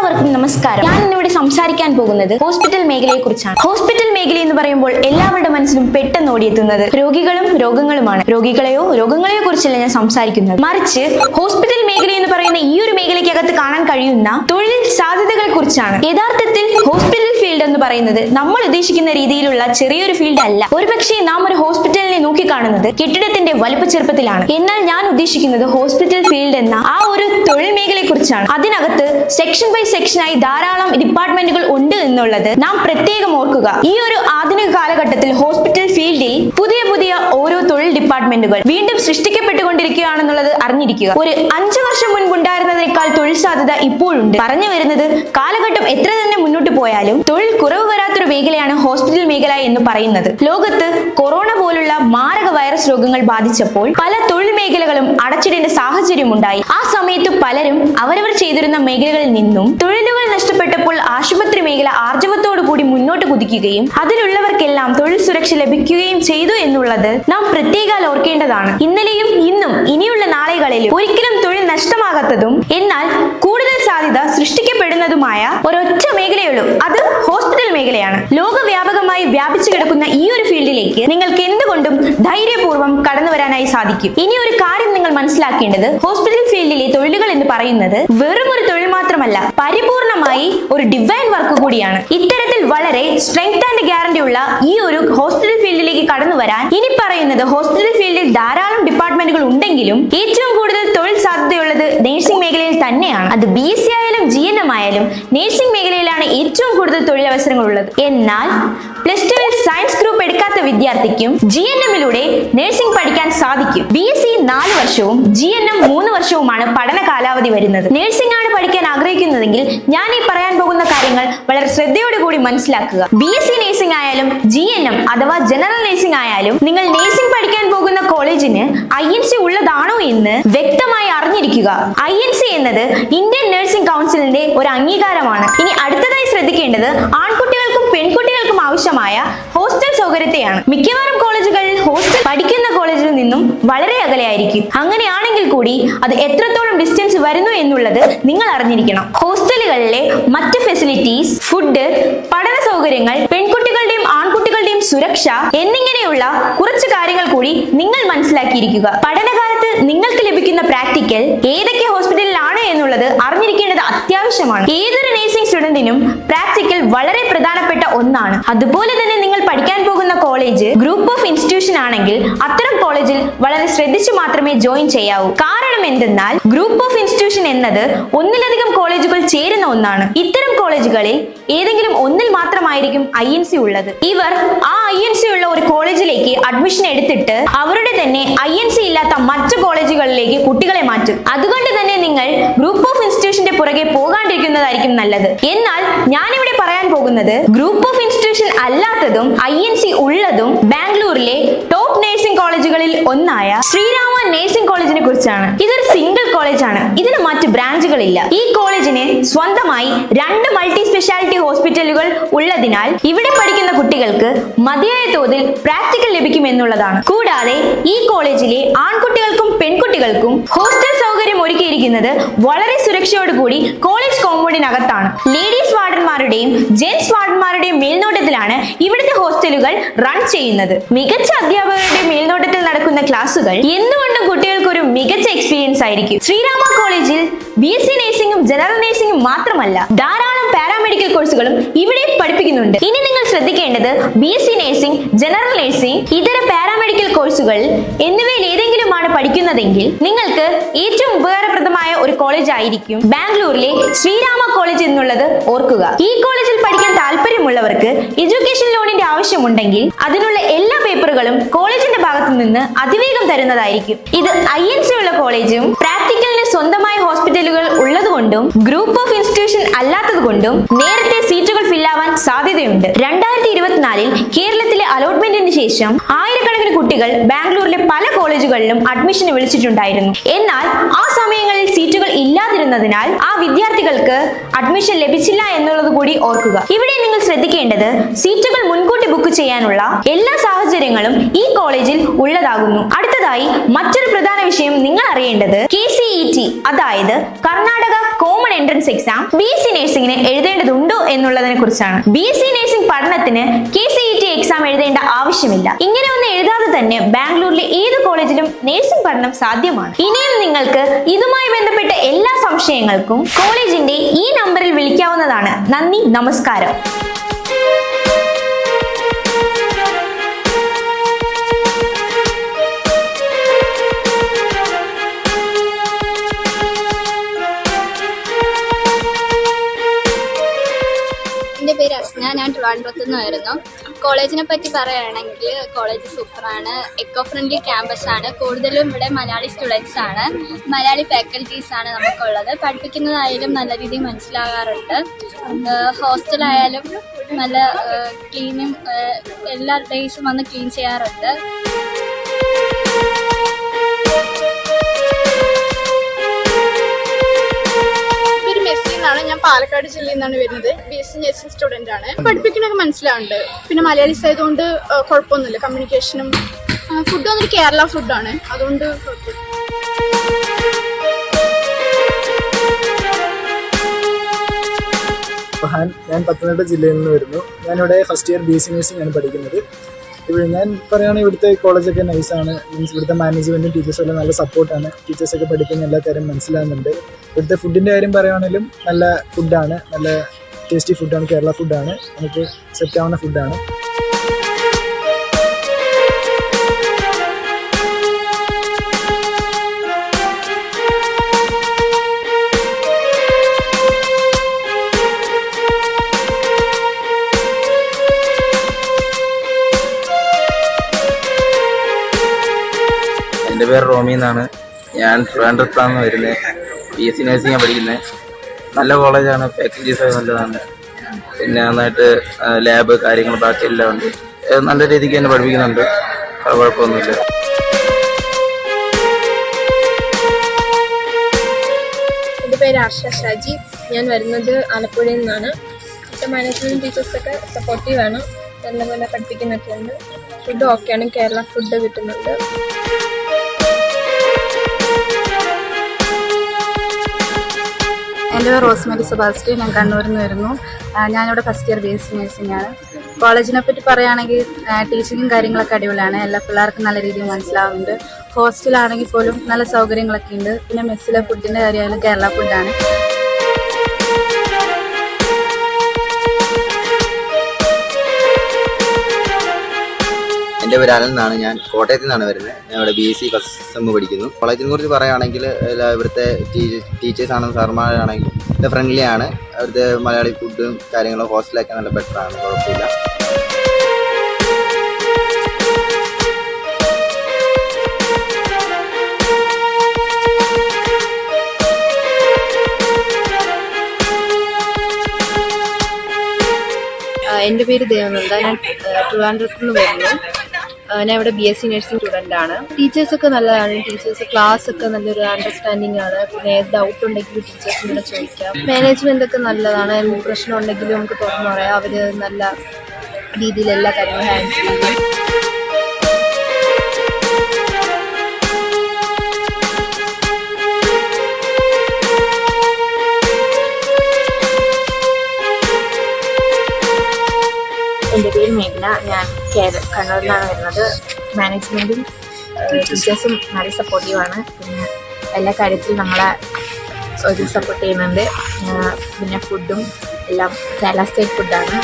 എല്ലാവർക്കും നമസ്കാരം. ഞാൻ ഇന്നിവിടെ സംസാരിക്കാൻ പോകുന്നത് ഹോസ്പിറ്റൽ മേഖലയെ കുറിച്ചാണ്. ഹോസ്പിറ്റൽ മേഖല എന്ന് പറയുമ്പോൾ എല്ലാവരുടെ മനസ്സിലും പെട്ടെന്ന് ഓടിയെത്തുന്നത് രോഗികളും രോഗങ്ങളുമാണ്. രോഗങ്ങളെയോ കുറിച്ചല്ല ഞാൻ സംസാരിക്കുന്നത്, മറിച്ച് ഹോസ്പിറ്റൽ മേഖല എന്ന് പറയുന്ന ഈ ഒരു മേഖലയ്ക്കകത്ത് കാണാൻ കഴിയുന്ന തൊഴിൽ സാധ്യതകളെ കുറിച്ചാണ്. യഥാർത്ഥത്തിൽ ഹോസ്പിറ്റൽ ഫീൽഡ് എന്ന് പറയുന്നത് നമ്മൾ ഉദ്ദേശിക്കുന്ന രീതിയിലുള്ള ചെറിയൊരു ഫീൽഡ് അല്ല. ഒരുപക്ഷെ നാം ഒരു ഹോസ്പിറ്റലിനെ നോക്കിക്കാണുന്നത് കെട്ടിടത്തിന്റെ വലിപ്പ ചെറുപ്പത്തിലാണ്. എന്നാൽ ഞാൻ ഉദ്ദേശിക്കുന്നത് ഹോസ്പിറ്റൽ ഫീൽഡ് എന്ന ആ ഒരു തൊഴിൽ മേഖലയെ കുറിച്ചാണ്. അതിനകത്ത് സെക്ഷൻ ബൈ സെക്ഷനായി ധാരാളം ഡിപ്പാർട്ട്മെന്റുകൾ ഉണ്ട് എന്നുള്ളത് നാം പ്രത്യേകം ഓർക്കുക. ഈ ഒരു ആധുനിക കാലഘട്ടത്തിൽ ഹോസ്പിറ്റൽ ഫീൽഡിൽ പുതിയ ഓരോ തൊഴിൽ ഡിപ്പാർട്ട്മെന്റുകൾ വീണ്ടും സൃഷ്ടിക്കപ്പെട്ടുകൊണ്ടിരിക്കുകയാണെന്നുള്ളത് അറിഞ്ഞിരിക്കുക. ഒരു 5 വർഷം മുൻപുണ്ടായിരുന്നതിനേക്കാൾ തൊഴിൽ സാധ്യത ഇപ്പോഴുണ്ട്. പറഞ്ഞു വരുന്നത്, കാലഘട്ടം എത്ര തന്നെ മുന്നോട്ട് പോയാലും തൊഴിൽ കുറവ് വരാത്തൊരു മേഖലയാണ് ഹോസ്പിറ്റൽ മേഖല എന്ന് പറയുന്നത്. ലോകത്ത് കൊറോണ പോലുള്ള മാരക വൈറസ് രോഗങ്ങൾ ബാധിച്ചപ്പോൾ പല തൊഴിൽ മേഖലകളും അടച്ചിടേണ്ട സാഹചര്യം ഉണ്ടായി. ആ സമയത്ത് പലരും അവരവർ ചെയ്തിരുന്ന മേഖലകളിൽ നിന്നും തൊഴിലുകൾ നഷ്ടപ്പെട്ടപ്പോൾ ആശുപത്രി മേഖല ആർജവത്തോടു കൂടി മുന്നോട്ട് കുതിക്കുകയും അതിലുള്ളവർക്കെല്ലാം തൊഴിൽ സുരക്ഷ ലഭിക്കുകയും ചെയ്തു എന്നുള്ളത് നാം പ്രത്യേകം ഓർക്കേണ്ടതാണ്. ഇന്നലെയും ഇന്നും ഇനിയുള്ള നാളുകളിലും ഒരിക്കലും തൊഴിൽ നഷ്ടമാകാത്തതും എന്നാൽ കൂടുതൽ സാധ്യത സൃഷ്ടിക്കപ്പെടുന്നതുമായ ഒരൊറ്റ മേഖലയുള്ളൂ, അത് ഹോസ്പിറ്റൽ മേഖലയാണ്. ലോകവ്യാപകമായി വ്യാപിച്ചു കിടക്കുന്ന ഈ ഒരു ഫീൽഡിലേക്ക് നിങ്ങൾക്ക് എന്തുകൊണ്ടും ധൈര്യപൂർവ്വം കടന്നു വരാനായി സാധിക്കും. ഇനി ഒരു കാര്യം നിങ്ങൾ മനസ്സിലാക്കേണ്ടത്, ഹോസ്പിറ്റൽ ഫീൽഡിലെ തൊഴിലുകൾ എന്ന് പറയുന്നത് വെറും ഒരു തൊഴിൽ മാത്രമല്ല, പരിപൂർണമായി ഒരു ഡിവൈൻ വർക്ക് കൂടിയാണ്. ഇത്തരത്തിൽ വളരെ സ്ട്രെങ്ത് ആൻഡ് ഗ്യാരണ്ടി ഉള്ള ഈ ഒരു ഹോസ്പിറ്റൽ ഫീൽഡിലേക്ക് കടന്നു വരാൻ ഇനി പറയുന്നത്, ഹോസ്പിറ്റൽ ഫീൽഡിൽ ധാരാളം ഡിപ്പാർട്ട്മെന്റുകൾ ഉണ്ടെങ്കിലും ഏറ്റവും കൂടുതൽ തൊഴിൽ സാധ്യതയുള്ളത് നഴ്സിംഗ് മേഖലയിൽ തന്നെയാണ്. അത് BSc ആയാലും GNM ആയാലും നഴ്സിംഗ് മേഖലയിലാണ് ഏറ്റവും കൂടുതൽ തൊഴിലവസരങ്ങൾ ഉള്ളത്. എന്നാൽ +2 സയൻസ് ഗ്രൂപ്പ് എടുക്കാത്ത വിദ്യാർത്ഥിക്കും GNM-ലൂടെ നഴ്സിംഗ് പഠിക്കാൻ സാധിക്കും. BSc 4 വർഷവും GNM 3 വർഷവുമാണ് പഠന കാലാവധി വരുന്നത്. നഴ്സിംഗ് ആണ് പഠിക്കാൻ ആഗ്രഹിക്കുന്നതെങ്കിൽ ഞാൻ ഈ പറയാൻ പോകുന്ന കാര്യങ്ങൾ വളരെ ശ്രദ്ധയോടെ കൂടി മനസ്സിലാക്കുക. BSc നഴ്സിംഗ് ആയാലും GNM അഥവാ ജനറൽ നഴ്സിംഗ് ആയാലും നിങ്ങൾ നഴ്സിംഗ് പഠിക്കാൻ പോകുന്ന കോളേജിന് INC ഉള്ളതാണോ എന്ന് വ്യക്തമായി അറിഞ്ഞിരിക്കുക. INC എന്നത് ഇന്ത്യൻ നഴ്സിംഗ് കൗൺസിലിന്റെ ഒരു അംഗീകാരമാണ്. ഇനി അടുത്തതായി ശ്രദ്ധിക്കേണ്ടത്, ആൺകുട്ടികൾക്കും പെൺകുട്ടികൾക്കും ആവശ്യമായ ഹോസ്റ്റൽ സൗകര്യത്തെയാണ്. മിക്കവാറും കോളേജുകളിൽ ഹോസ്റ്റൽ പഠിക്കുന്ന കോളേജിൽ നിന്നും വളരെ അകലെയായിരിക്കും. അങ്ങനെയാണെങ്കിൽ കൂടി അത് എത്രത്തോളം ഡിസ്റ്റൻസ് വരുന്നു എന്നുള്ളത് നിങ്ങൾ അറിഞ്ഞിരിക്കണം. ഹോസ്റ്റലുകളിലെ മറ്റ് ഫെസിലിറ്റീസ്, ഫുഡ്, പഠന സൗകര്യങ്ങൾ, പെൺകുട്ടികളുടെയും ആൺകുട്ടികളുടെയും സുരക്ഷ എന്നിങ്ങനെയുള്ള കുറച്ച് കാര്യങ്ങൾ കൂടി നിങ്ങൾ മനസ്സിലാക്കിയിരിക്കുക. പഠനകാലത്ത് നിങ്ങൾക്ക് ലഭിക്കുന്ന പ്രാക്ടിക്കൽ ഏതൊക്കെ ഹോസ്പിറ്റലിലാണ് എന്നുള്ളത് അറിഞ്ഞിരിക്കേണ്ടത് അത്യാവശ്യമാണ്. ഏതൊരു നഴ്സിംഗ് സ്റ്റുഡന്റിനും പ്രാക്ടിക്കൽ വളരെ പ്രധാനപ്പെട്ട ഒന്നാണ്. അതുപോലെ തന്നെ നിങ്ങൾ പഠിക്കാൻ പോകുന്ന കോളേജ് ഗ്രൂപ്പ് ഓഫ് ഇൻസ്റ്റിറ്റ്യൂഷൻ ആണെങ്കിൽ അത്തരം കോളേജിൽ വളരെ ശ്രദ്ധിച്ചു മാത്രമേ ജോയിൻ ചെയ്യാവൂ. കാരണം എന്തെന്നാൽ ഗ്രൂപ്പ് ഓഫ് ഇൻസ്റ്റിറ്റ്യൂഷൻ എന്നത് ഒന്നിലധികം കോളേജുകൾ ചേരുന്ന ഒന്നാണ്. ഇത്തരം കോളേജുകളിൽ ഏതെങ്കിലും ഒന്നിൽ മാത്രമായിരിക്കും INC ഉള്ളത്. ഇവർ ആ INC ഉള്ള ഒരു കോളേജിലേക്ക് അഡ്മിഷൻ എടുത്തിട്ട് അവരുടെ തന്നെ INC ഇല്ലാത്ത മറ്റു കോളേജുകളിലേക്ക് കുട്ടികളെ മാറ്റും. അതുകൊണ്ട് തന്നെ നിങ്ങൾ ഗ്രൂപ്പ് ഓഫ് ഇൻസ്റ്റിറ്റ്യൂഷന്റെ പുറകെ പോകാണ്ടിരിക്കുന്നതായിരിക്കും നല്ലത്. എന്നാൽ ഞാനിവിടെ പറയാൻ പോകുന്നത് ഗ്രൂപ്പ് ഓഫ് ഇൻസ്റ്റിറ്റ്യൂഷൻ അല്ലാത്തതും INC ഉള്ളതും ബാംഗ്ലൂരിലെ ടോപ്പ് നഴ്സിംഗ് കോളേജുകളിൽ ഒന്നായ ശ്രീരാമ നഴ്സിംഗ് കോളേജിനെ കുറിച്ചാണ്. ഇതൊരു സിംഗിൾ കോളേജ് ആണ്. ഇതിന് മറ്റ് ബ്രാഞ്ചുകളില്ല. ഈ കോളേജിന് സ്വന്തമായി 2 മൾട്ടി സ്പെഷ്യാലിറ്റി ഹോസ്പിറ്റലുകൾ ഉള്ളതിനാൽ ഇവിടെ പഠിക്കുന്ന കുട്ടികൾക്ക് മതിയായ തോതിൽ പ്രാക്ടിക്കൽ ലഭിക്കും എന്നുള്ളതാണ്. കൂടാതെ ഈ കോളേജിലെ ആൺകുട്ടികൾക്കും പെൺകുട്ടികൾക്കും ഹോസ്റ്റൽ സൗകര്യം ഒരുക്കിയിരിക്കുന്നത് വളരെ സുരക്ഷയോടുകൂടി കോളേജ് കോമ്പൗണ്ടിനകത്താണ്. ലേഡീസ് വാർഡന്മാരുടെയും ജെന്റ്സ് വാർഡന്മാരുടെയും മേൽനോട്ടത്തിലാണ് ഇവിടുത്തെ ഹോസ്റ്റലുകൾ റൺ ചെയ്യുന്നത്. മികച്ച അധ്യാപകരുടെ മേൽനോട്ടത്തിൽ നടക്കുന്ന ക്ലാസുകൾ എന്തുകൊണ്ടും കുട്ടികൾക്ക് ഒരു മികച്ച എക്സ്പീരിയൻസ് ആയിരിക്കും. ശ്രീരാമ കോളേജിൽ BSc നഴ്സിംഗും ജനറൽ നഴ്സിംഗും മാത്രമല്ല, ധാരാളം പാരാമെഡിക്കൽ കോഴ്സുകളും ഇവിടെ പഠിപ്പിക്കുന്നുണ്ട്. ഇനി നിങ്ങൾ ശ്രദ്ധിക്കേണ്ടത്, BSc നഴ്സിംഗ്, ജനറൽ നഴ്സിംഗ്, ഇതര പാരാമെഡിക്കൽ കോഴ്സുകൾ എന്നിവയിൽ ഏതെങ്കിലുമാണ് പഠിക്കുന്നതെങ്കിൽ നിങ്ങൾക്ക് ഏറ്റവും ഉപകാരപ്രദമായ ഒരു കോളേജ് ആയിരിക്കും ബാംഗ്ലൂരിലെ ശ്രീരാമ കോളേജ് എന്നുള്ളത് ഓർക്കുക. ഈ കോളേജിൽ പഠിക്കാൻ താല്പര്യമുള്ളവർക്ക് എഡ്യൂക്കേഷൻ ലോണിന്റെ ആവശ്യമുണ്ടെങ്കിൽ അതിനുള്ള എല്ലാ പേപ്പറുകളും കോളേജിന്റെ ഭാഗത്തു നിന്ന് അതിവേഗം തരുന്നതായിരിക്കും. ഇത് INC ഉള്ള കോളേജും പ്രാക്ടിക്കലിന് സ്വന്തമായ ഹോസ്പിറ്റലുകൾ ഉള്ളതുകൊണ്ടും ഗ്രൂപ്പ് ഓഫ് ഇൻസ്റ്റിറ്റ്യൂഷൻ അല്ലാത്തത് കൊണ്ടും നേരത്തെ സീറ്റുകൾ ഫില്ലാവാൻ സാധ്യതയുണ്ട്. 2024 കേരളത്തിലെ അലോട്ട്മെന്റിന് ശേഷം ആയിരക്കണക്കിന് കുട്ടികൾ ബാംഗ്ലൂരിലെ പല കോളേജുകളിലും അഡ്മിഷന് വിളിച്ചിട്ടുണ്ടായിരുന്നു. എന്നാൽ ആ സമയങ്ങളിൽ സീറ്റുകൾ ഇല്ലാതിരുന്നതിനാൽ ആ വിദ്യാർത്ഥികൾക്ക് അഡ്മിഷൻ ലഭിച്ചില്ല എന്നുള്ളത് കൂടി ഓർക്കുക. ഇവിടെ നിങ്ങൾ ശ്രദ്ധിക്കേണ്ടത് സീറ്റുകൾ മുൻകൂട്ടി ബുക്ക് ചെയ്യാനുള്ള എല്ലാ സാഹചര്യങ്ങളും ഈ കോളേജിൽ ഉള്ളതാകുന്നു. അടുത്തതായി മറ്റൊരു പ്രധാന വിഷയം നിങ്ങൾ അറിയേണ്ടത് KCET, അതായത് Karnataka common entrance exam BSc നഴ്സിംഗിന് എഴുതേണ്ടതുണ്ടോ എന്നുള്ളതിനെ കുറിച്ചാണ്. BSc നഴ്സിംഗ് പഠനത്തിന് KCET എക്സാം എഴുതേണ്ട ആവശ്യമില്ല. ഇങ്ങനെ ഒന്ന് എഴുതാതെ തന്നെ ബാംഗ്ലൂരിലെ ഏത് കോളേജിലും നഴ്സിംഗ് പഠനം സാധ്യമാണ്. ഇനിയും നിങ്ങൾക്ക് ഇതുമായി ബന്ധപ്പെട്ട എല്ലാ സംശയങ്ങൾക്കും കോളേജിന്റെ ഈ നമ്പറിൽ വിളിക്കാവുന്നതാണ്. നന്ദി, നമസ്കാരം. എൻ്റെ പേര് അസ്ന. ഞാൻ ട്രിവാൻഡ്രത്തു നിന്നായിരുന്നു. കോളേജിനെ പറ്റി പറയുകയാണെങ്കിൽ കോളേജ് സൂപ്പറാണ്. എക്കോ ഫ്രണ്ട്ലി ക്യാമ്പസാണ്. കൂടുതലും ഇവിടെ മലയാളി സ്റ്റുഡൻസ് ആണ്, മലയാളി ഫാക്കൽറ്റീസാണ് നമുക്കുള്ളത്. പഠിപ്പിക്കുന്നതായാലും നല്ല രീതിയിൽ മനസ്സിലാകാറുണ്ട്. ഹോസ്റ്റലായാലും നല്ല ക്ലീനും എല്ലാ ഡേയ്സും വന്ന് ക്ലീൻ ചെയ്യാറുണ്ട്. ഞാൻ പാലക്കാട് ജില്ലയിൽ നിന്നാണ് വരുന്നത്. BSc നഴ്സിംഗ് സ്റ്റുഡന്റ് ആണ്. പഠിപ്പിക്കണൊക്കെ മനസ്സിലാവുന്നുണ്ട്. പിന്നെ മലയാളീസ് ആയതുകൊണ്ട് കുഴപ്പമൊന്നുമില്ല. കമ്മ്യൂണിക്കേഷനും ഫുഡ് വന്നിട്ട് കേരള ഫുഡാണ്, അതുകൊണ്ട് കുഴപ്പമില്ല. ഞാൻ പത്തനംതിട്ട ജില്ലയിൽ നിന്ന് വരുന്നു. ഞാനിവിടെ ഫസ്റ്റ് ഇയർ BSc നഴ്സിംഗ് ആണ് പഠിക്കുന്നത്. ഇവിടെ ഞാൻ പറയുകയാണെങ്കിൽ ഇവിടുത്തെ കോളേജൊക്കെ നൈസാണ്. മീൻസ് ഇവിടുത്തെ മാനേജ്മെൻറ്റും ടീച്ചേഴ്സും എല്ലാം നല്ല സപ്പോർട്ടാണ്. ടീച്ചേഴ്സൊക്കെ പഠിക്കുന്ന എല്ലാ കാര്യം മനസ്സിലാകുന്നുണ്ട്. ഇവിടുത്തെ ഫുഡിൻ്റെ കാര്യം പറയുകയാണെങ്കിലും നല്ല ഫുഡാണ്, നല്ല ടേസ്റ്റി ഫുഡാണ്, കേരള ഫുഡാണ്, നമുക്ക് സെറ്റ് ആവുന്ന ഫുഡാണ്. എൻ്റെ പേര് റോമി എന്നാണ്. ഞാൻ ട്രിവാൻഡ്രത്താണ് വരുന്നത്. BSc നഴ്സിംഗാണ് പഠിക്കുന്നത്. നല്ല കോളേജാണ്, ഫാക്കൽറ്റീസ് നല്ലതാണ്. പിന്നെ നന്നായിട്ട് ലാബ് കാര്യങ്ങൾ ബാക്കി എല്ലാം ഉണ്ട്. നല്ല രീതിക്ക് തന്നെ പഠിപ്പിക്കുന്നുണ്ട്, കുഴപ്പമൊന്നുമില്ല. എൻ്റെ പേര് ആർഷ ഷാജി. ഞാൻ വരുന്നത് ആലപ്പുഴയിൽ നിന്നാണ്. ഇപ്പം മാനേജ്മെൻറ്റ് ടീച്ചേഴ്സൊക്കെ സപ്പോർട്ടീവാണ്, നല്ലപോലെ പഠിപ്പിക്കുന്നൊക്കെ ഉണ്ട്. ഫുഡ് ഓക്കെയാണ്, കേരള ഫുഡ് കിട്ടുന്നുണ്ട്. എൻ്റെ പേര് റോസ്മേരി സെബാസ്റ്റ്യൻ. ഞാൻ കണ്ണൂരിൽ നിന്ന് വരുന്നു. ഞാനിവിടെ ഫസ്റ്റ് ഇയർ BSc നഴ്സിംഗ് ആണ്. കോളേജിനെ പറ്റി പറയുകയാണെങ്കിൽ ടീച്ചിങ്ങും കാര്യങ്ങളൊക്കെ അടിപൊളിയാണ്. എല്ലാ പിള്ളേർക്കും നല്ല രീതിയിൽ മനസ്സിലാവുന്നുണ്ട്. ഹോസ്റ്റലാണെങ്കിൽ പോലും നല്ല സൗകര്യങ്ങളൊക്കെ ഉണ്ട്. പിന്നെ മെസ്സിലെ ഫുഡിൻ്റെ കാര്യമായാലും കേരള ഫുഡാണ്. എൻ്റെ പേര് അലൻ എന്നാണ്. ഞാൻ കോട്ടയത്തു നിന്നാണ് വരുന്നത്. ഞാൻ ഇവിടെ BSc ഫസ്റ്റ് സെം പഠിക്കുന്നു. കോളേജിനെ കുറിച്ച് പറയുകയാണെങ്കിൽ ഇവിടുത്തെ ടീച്ചേഴ്സാണെങ്കിലും സാർമാരാണെങ്കിലും നല്ല ഫ്രണ്ട്ലി ആണ്. അവിടുത്തെ മലയാളി ഫുഡും കാര്യങ്ങളും ഹോസ്റ്റലൊക്കെ നല്ല ബെറ്ററാണ്, കുഴപ്പമില്ല. എൻ്റെ പേര് ദേവനന്ദ. ഞാൻ ട്രിവാൻഡ്രത്തു നിന്ന് വരുന്നു. ഞാൻ ഇവിടെ BSc നഴ്സിംഗ് സ്റ്റുഡൻ്റ് ആണ്. ടീച്ചേഴ്സൊക്കെ നല്ലതാണ്. ടീച്ചേഴ്സ് ക്ലാസ് ഒക്കെ നല്ലൊരു അണ്ടർസ്റ്റാൻഡിങ് ആണ്. പിന്നെ ഏത് ഡൗട്ട് ഉണ്ടെങ്കിലും ടീച്ചേഴ്സിനോട് ചോദിക്കാം. മാനേജ്മെൻ്റ് ഒക്കെ നല്ലതാണ്. എന്ത് പ്രശ്നം ഉണ്ടെങ്കിലും നമുക്ക് തുറന്നു പറയാം. അവർ നല്ല രീതിയിൽ എല്ലാ കാര്യങ്ങളും ഹാൻഡിൽ ചെയ്യും. എൻ്റെ പേര് മേഘന. ഞാൻ കണ്ണൂരിലാണ് വരുന്നത്. മാനേജ്മെൻറ്റും ടീച്ചേഴ്സും നല്ല സപ്പോർട്ടീവാണ്. പിന്നെ എല്ലാ കാര്യത്തിലും നമ്മളെ ഒരു സപ്പോർട്ട് ചെയ്യുന്നുണ്ട്. പിന്നെ ഫുഡും എല്ലാം കേരള സ്റ്റേറ്റ് ഫുഡാണ്.